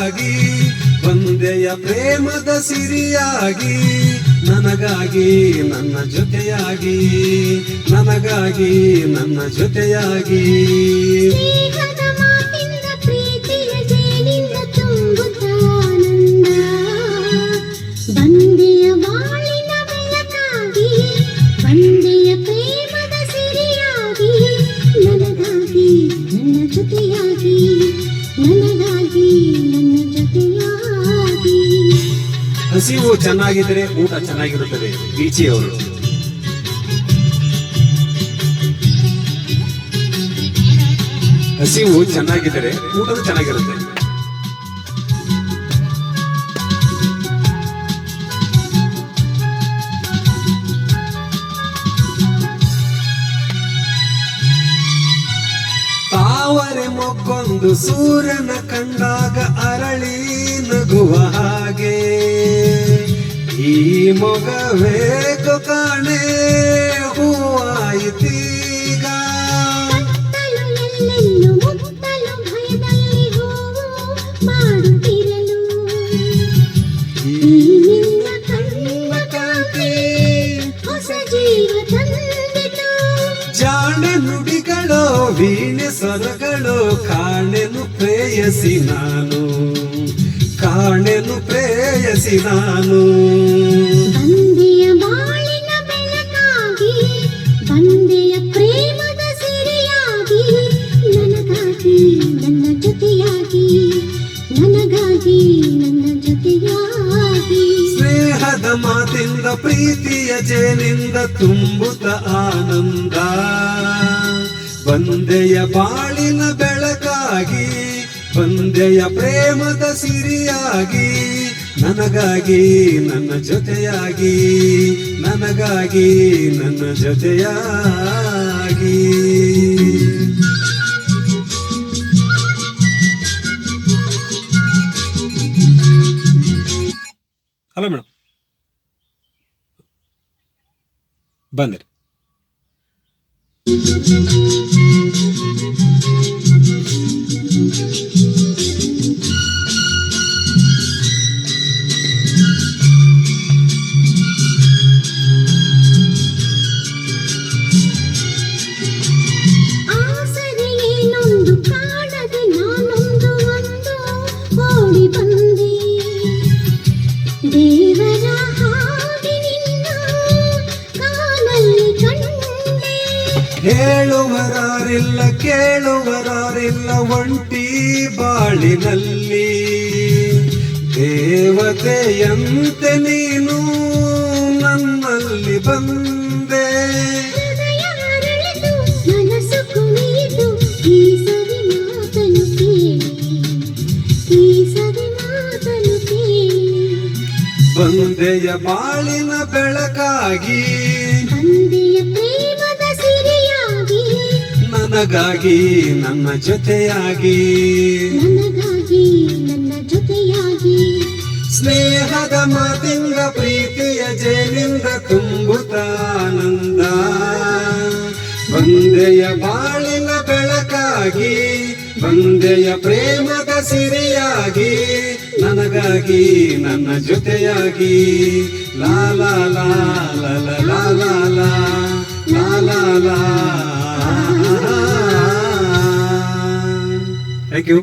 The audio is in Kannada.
ಬೆಳಕಾಗಿ ಬಂದೆಯ ಪ್ರೇಮದ ಸಿರಿಯಾಗಿ ನನಗಾಗಿ ನನ್ನ ಜೊತೆಯಾಗಿ ನನಗಾಗಿ ನನ್ನ ಜೊತೆಯಾಗಿ ಸ್ನೇಹದ ಮಾತಿಂದ ಪ್ರೀತಿಯ ಜೇನಿಂದ ತುಂಬುತ್ತಾನಂದ ಬಂದೆಯ ಬಾಳಿನ ಬೆಳಕಾಗಿ ಬಂದೆಯ ಪ್ರೇಮದ ಸಿರಿಯಾಗಿ ನನಗಾಗಿ ನನ್ನ ಜೊತೆಯಾಗಿ ನನಗಾಗಿ ನನ್ನ ಜೊತೆಯಾಗಿ. ಹಸಿವು ಚೆನ್ನಾಗಿದ್ರೆ ಊಟ ಚೆನ್ನಾಗಿರುತ್ತದೆ. ಬೀಚಿಯವರು ಹಸಿವು ಚೆನ್ನಾಗಿದ್ದರೆ ಊಟನೂ ಚೆನ್ನಾಗಿರುತ್ತೆ. ತಾವರೆ ಮೊಗ್ಗೊಂದು ಸೂರ್ಯನ ಕಂಡಾಗ ಅರಳಿ ನಗುವ ಹಾಗೆ ಈ ಮೊಗವೇ ಕಾಣೆ ಹೂವಾಯಿತೀಗ. ಎಲ್ಲೆಲ್ಲೂ ಮುತ್ತಲು ಭಯದಲ್ಲಿ ಹೂವು ಮಾಡುತ್ತಿರಲು ಈ ನಿನ್ನ ಕಣ್ಣ ಕಾಂತಿ ಹೊಸ ಜೀವ ತಂದಿತು. ಜಾಣ ನುಡಿಗಳೋ ವೀಣೆ ಸ್ವರಗಳು ಕಾಣೆನು ಪ್ರೇಯಸಿ ನಾನು ಕಾಣೆನು ಪ್ರೇಯಸಿ ನಾನು. ಬಂದೆಯ ಬಾಳಿನ ಬೆಳಕಾಗಿ ಬಂದೆಯ ಪ್ರೇಮದ ಸಿರಿಯಾಗಿ ನನಗಾಗಿ ನನ್ನ ಜೊತೆಯಾಗಿ ನನಗಾಗಿ ನನ್ನ ಜೊತೆಯಾಗಿ. ಸ್ನೇಹದ ಮಾತಿಂದ ಪ್ರೀತಿಯ ಜೇನಿಂದ ತುಂಬುತ್ತ ಆನಂದ ಬಂದೆಯ ಬಾಳಿನ ಬೆಳಕಾಗಿ ಬಂದೆಯ ಪ್ರೇಮದ ಸಿರಿಯಾಗಿ ನನಗಾಗಿ ನನ್ನ ಜೊತೆಯಾಗಿ ನನಗಾಗಿ ನನ್ನ ಜೊತೆಯಾಗಿ. ಹಲೋ ಮೇಡಮ್, ಬಂದ್ರಿ. ಆಸರೆ ಏನೊಂದು ಕಾಣದೆ ನಾನೊಂದು ಒಂದು ಓಡಿ ಬಂದೆ ದೇವರ ಹಾಗೆ ನಿನ್ನ ಕಾಲಲ್ಲಿ ಕಂಡೆ. ಹೇಳುವರಾರಿಲ್ಲ ಕೇಳುವರಾರಿಲ್ಲ ಒಂಟಿ ಬಾಳಿನಲ್ಲಿ ದೇವತೆಯಂತೆ ನೀನು ನನ್ನಲ್ಲಿ ಬಂದೆ. ಹೃದಯ ಅರಳಿತು ಮನಸ್ಸು ಕುಣಿಯಿತು ಈ ಸವಿ ಮಾತನು ಕೇಳಿ ಈ ಸವಿ ಮಾತನು ಕೇಳಿ. ಬಂದೆಯ ಬಾಳಿನ ಬೆಳಕಾಗಿ ಬಂದೆಯ ಪ್ರೇಮದ ಸಿರಿಯಾಗಿ ನನಗಾಗಿ ನನ್ನ ಜೊತೆಯಾಗಿ ನನಗಾಗಿ ನನ್ನ ಜೊತೆಯಾಗಿ. ಸ್ನೇಹದ ಮಾತಿಂದ ಪ್ರೀತಿಯ ಜೇನಿಂದ ತುಂಬುತ್ತ ಆನಂದ ಬಂದೆಯ ಬಾಳಿನ ಬೆಳಕಾಗಿ ಬಂದೆಯ ಪ್ರೇಮದ ಸಿರಿಯಾಗಿ ನನಗಾಗಿ ನನ್ನ ಜೊತೆಯಾಗಿ ಲಾ ಲಾ ಲಾ ಲಾ ಲಾ ಲಾ ಲಾ ಲಾ ಲಾ ಲಾ. Thank you.